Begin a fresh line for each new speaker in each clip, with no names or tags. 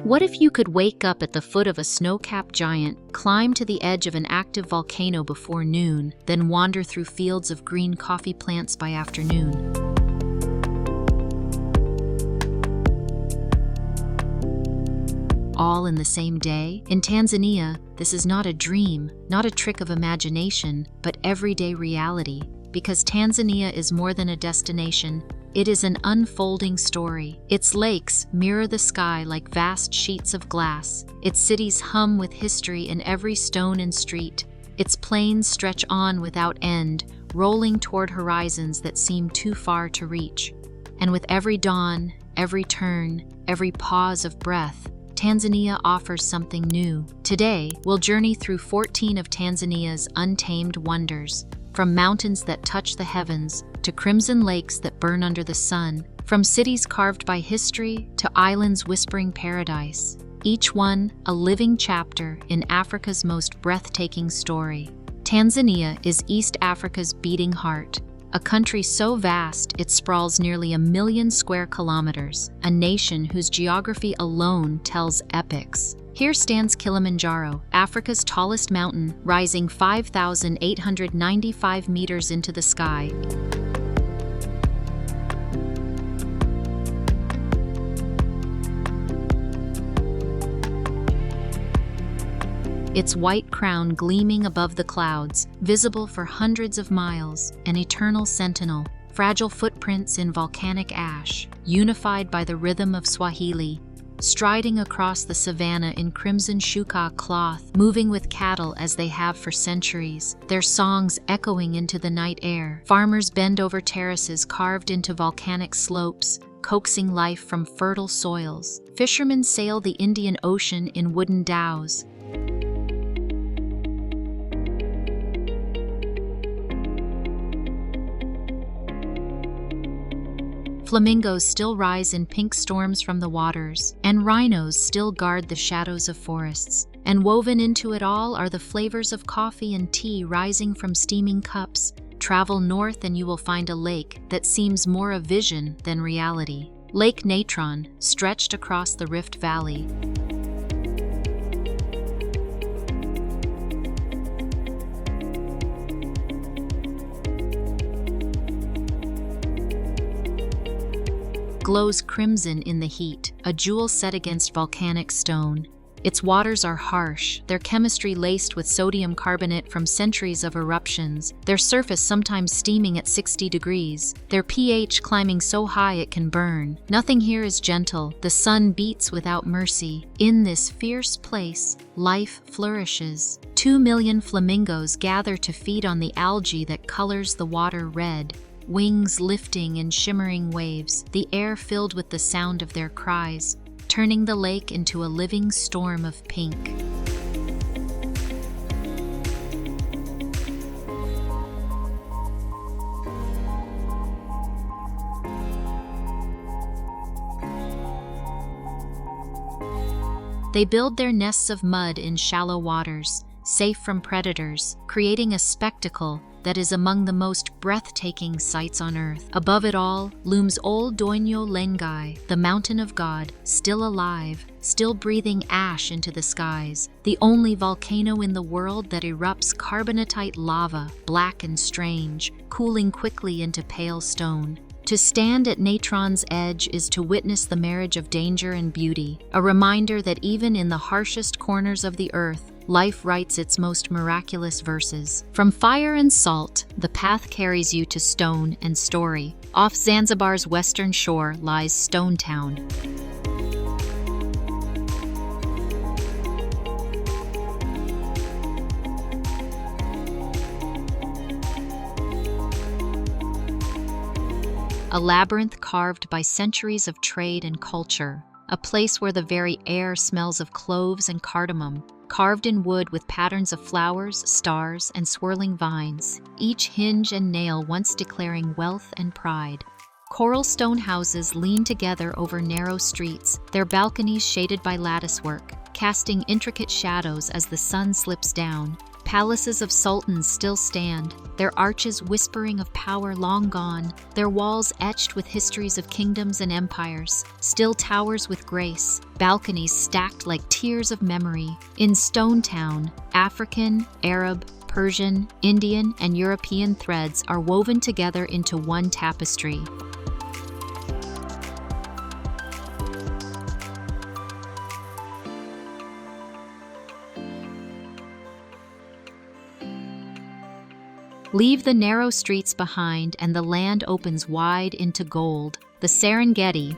What if you could wake up at the foot of a snow-capped giant, climb to the edge of an active volcano before noon, then wander through fields of green coffee plants by afternoon? All in the same day? In Tanzania, this is not a dream, not a trick of imagination, but everyday reality. Because Tanzania is more than a destination, it is an unfolding story. Its lakes mirror the sky like vast sheets of glass. Its cities hum with history in every stone and street. Its plains stretch on without end, rolling toward horizons that seem too far to reach. And with every dawn, every turn, every pause of breath, Tanzania offers something new. Today, we'll journey through 14 of Tanzania's untamed wonders. From mountains that touch the heavens, to crimson lakes that burn under the sun, from cities carved by history to islands whispering paradise, each one a living chapter in Africa's most breathtaking story. Tanzania is East Africa's beating heart, a country so vast it sprawls nearly 1 million square kilometers, a nation whose geography alone tells epics. Here stands Kilimanjaro, Africa's tallest mountain, rising 5,895 meters into the sky. Its white crown gleaming above the clouds, visible for hundreds of miles, an eternal sentinel, fragile footprints in volcanic ash, unified by the rhythm of Swahili, striding across the savanna in crimson shuka cloth, moving with cattle as they have for centuries, their songs echoing into the night air. Farmers bend over terraces carved into volcanic slopes, coaxing life from fertile soils. Fishermen sail the Indian Ocean in wooden dhows. Flamingos still rise in pink storms from the waters, and rhinos still guard the shadows of forests. And woven into it all are the flavors of coffee and tea rising from steaming cups. Travel north and you will find a lake that seems more a vision than reality. Lake Natron, stretched across the Rift Valley. Glows crimson in the heat, a jewel set against volcanic stone. Its waters are harsh, their chemistry laced with sodium carbonate from centuries of eruptions, their surface sometimes steaming at 60 degrees, their pH climbing so high it can burn. Nothing here is gentle, the sun beats without mercy. In this fierce place, life flourishes. 2 million flamingos gather to feed on the algae that colors the water red. Wings lifting in shimmering waves, the air filled with the sound of their cries, turning the lake into a living storm of pink. They build their nests of mud in shallow waters, safe from predators, creating a spectacle that is among the most breathtaking sights on Earth. Above it all looms old Doinyo Lengai, the mountain of God, still alive, still breathing ash into the skies, the only volcano in the world that erupts carbonatite lava, black and strange, cooling quickly into pale stone. To stand at Natron's edge is to witness the marriage of danger and beauty, a reminder that even in the harshest corners of the earth, life writes its most miraculous verses. From fire and salt, the path carries you to stone and story. Off Zanzibar's western shore lies Stone Town. A labyrinth carved by centuries of trade and culture, a place where the very air smells of cloves and cardamom, carved in wood with patterns of flowers, stars, and swirling vines, each hinge and nail once declaring wealth and pride. Coral stone houses lean together over narrow streets, their balconies shaded by latticework, casting intricate shadows as the sun slips down. Palaces of sultans still stand, their arches whispering of power long gone, their walls etched with histories of kingdoms and empires, still towers with grace, balconies stacked like tiers of memory. In Stone Town, African, Arab, Persian, Indian, and European threads are woven together into one tapestry. Leave the narrow streets behind and the land opens wide into gold. The Serengeti.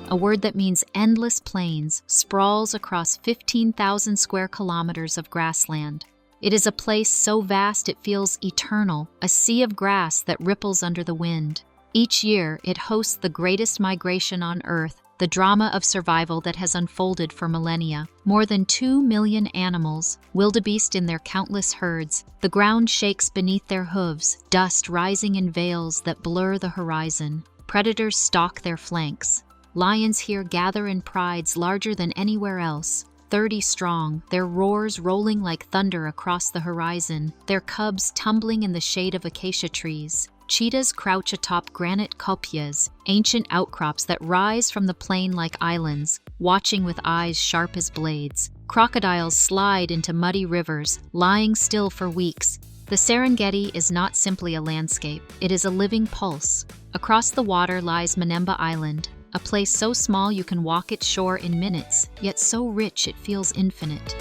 A word that means endless plains, sprawls across 15,000 square kilometers of grassland. It is a place so vast it feels eternal, a sea of grass that ripples under the wind. Each year, it hosts the greatest migration on Earth, the drama of survival that has unfolded for millennia. More than 2 million animals, wildebeest in their countless herds. The ground shakes beneath their hooves, dust rising in veils that blur the horizon. Predators stalk their flanks. Lions here gather in prides larger than anywhere else. 30 strong, their roars rolling like thunder across the horizon, their cubs tumbling in the shade of acacia trees. Cheetahs crouch atop granite kopjes, ancient outcrops that rise from the plain like islands, watching with eyes sharp as blades. Crocodiles slide into muddy rivers, lying still for weeks. The Serengeti is not simply a landscape, it is a living pulse. Across the water lies Manemba Island, a place so small you can walk its shore in minutes, yet so rich it feels infinite.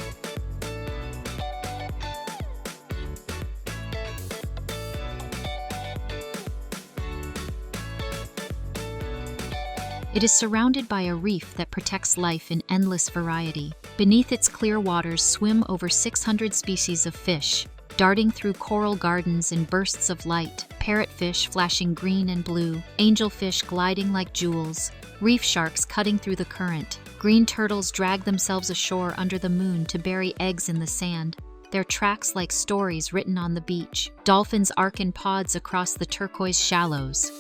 It is surrounded by a reef that protects life in endless variety. Beneath its clear waters swim over 600 species of fish, darting through coral gardens in bursts of light, parrotfish flashing green and blue, angelfish gliding like jewels, reef sharks cutting through the current. Green turtles drag themselves ashore under the moon to bury eggs in the sand, their tracks like stories written on the beach. Dolphins arc in pods across the turquoise shallows.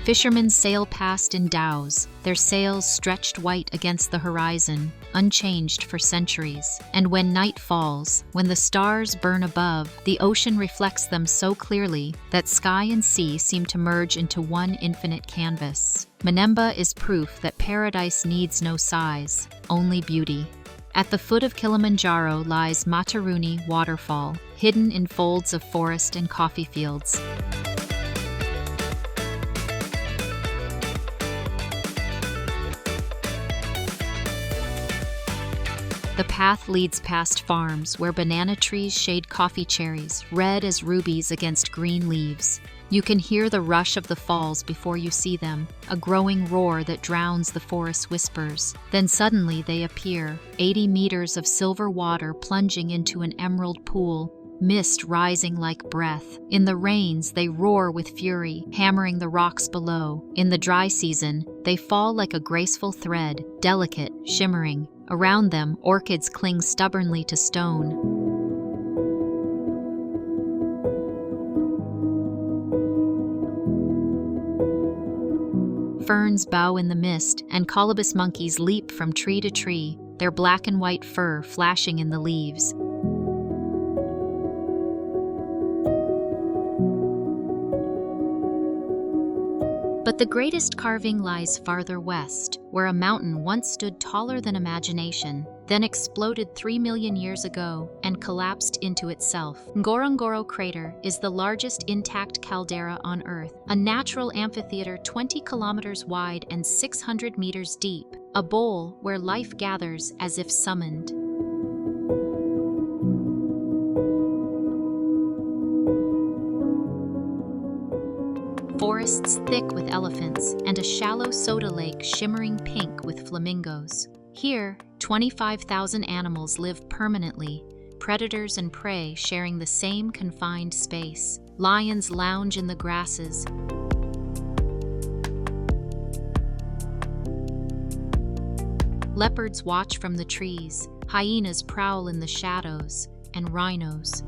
Fishermen sail past in dhows, their sails stretched white against the horizon, unchanged for centuries. And when night falls, when the stars burn above, the ocean reflects them so clearly that sky and sea seem to merge into one infinite canvas. Manemba is proof that paradise needs no size, only beauty. At the foot of Kilimanjaro lies Mataruni waterfall, hidden in folds of forest and coffee fields. The path leads past farms where banana trees shade coffee cherries, red as rubies against green leaves. You can hear the rush of the falls before you see them, a growing roar that drowns the forest whispers. Then suddenly they appear, 80 meters of silver water plunging into an emerald pool, mist rising like breath. In the rains, they roar with fury, hammering the rocks below. In the dry season, they fall like a graceful thread, delicate, shimmering. Around them, orchids cling stubbornly to stone. Ferns bow in the mist, and colobus monkeys leap from tree to tree, their black and white fur flashing in the leaves. But the greatest carving lies farther west, where a mountain once stood taller than imagination, then exploded 3 million years ago and collapsed into itself. Ngorongoro Crater is the largest intact caldera on Earth, a natural amphitheater 20 kilometers wide and 600 meters deep, a bowl where life gathers as if summoned. Forests thick with elephants, and a shallow soda lake shimmering pink with flamingos. Here, 25,000 animals live permanently, predators and prey sharing the same confined space. Lions lounge in the grasses. Leopards watch from the trees, hyenas prowl in the shadows, and rhinos.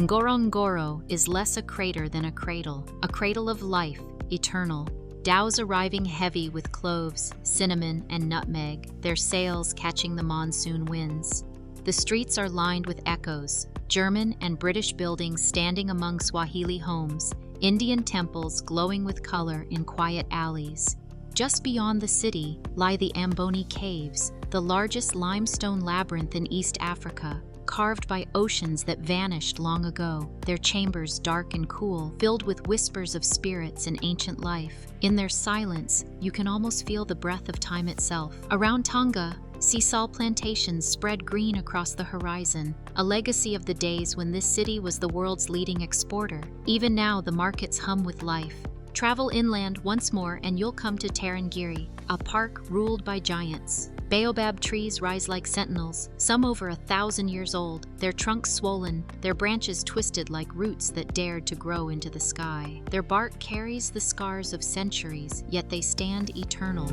Ngorongoro is less a crater than a cradle of life, eternal. Dhows arriving heavy with cloves, cinnamon, and nutmeg, their sails catching the monsoon winds. The streets are lined with echoes, German and British buildings standing among Swahili homes, Indian temples glowing with color in quiet alleys. Just beyond the city lie the Amboni caves, the largest limestone labyrinth in East Africa, carved by oceans that vanished long ago, their chambers dark and cool, filled with whispers of spirits and ancient life. In their silence, you can almost feel the breath of time itself. Around Tanga, sisal plantations spread green across the horizon, a legacy of the days when this city was the world's leading exporter. Even now, the markets hum with life. Travel inland once more and you'll come to Tarangire, a park ruled by giants. Baobab trees rise like sentinels, some over 1,000 years old, their trunks swollen, their branches twisted like roots that dared to grow into the sky. Their bark carries the scars of centuries, yet they stand eternal.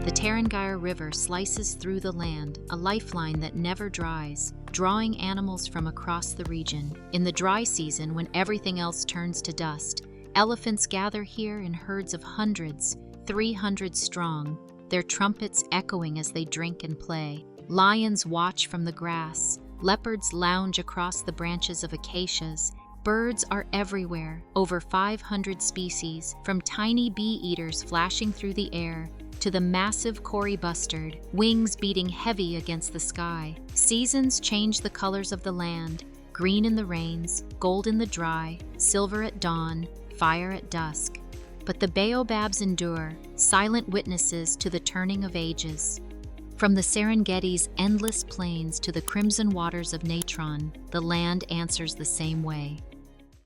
The Tarangire River slices through the land, a lifeline that never dries, drawing animals from across the region. In the dry season, when everything else turns to dust, elephants gather here in herds of hundreds, 300 strong, their trumpets echoing as they drink and play. Lions watch from the grass, leopards lounge across the branches of acacias. Birds are everywhere, over 500 species, from tiny bee-eaters flashing through the air to the massive Kori bustard, wings beating heavy against the sky. Seasons change the colors of the land, green in the rains, gold in the dry, silver at dawn, fire at dusk. But the baobabs endure, silent witnesses to the turning of ages. From the Serengeti's endless plains to the crimson waters of Natron, the land answers the same way.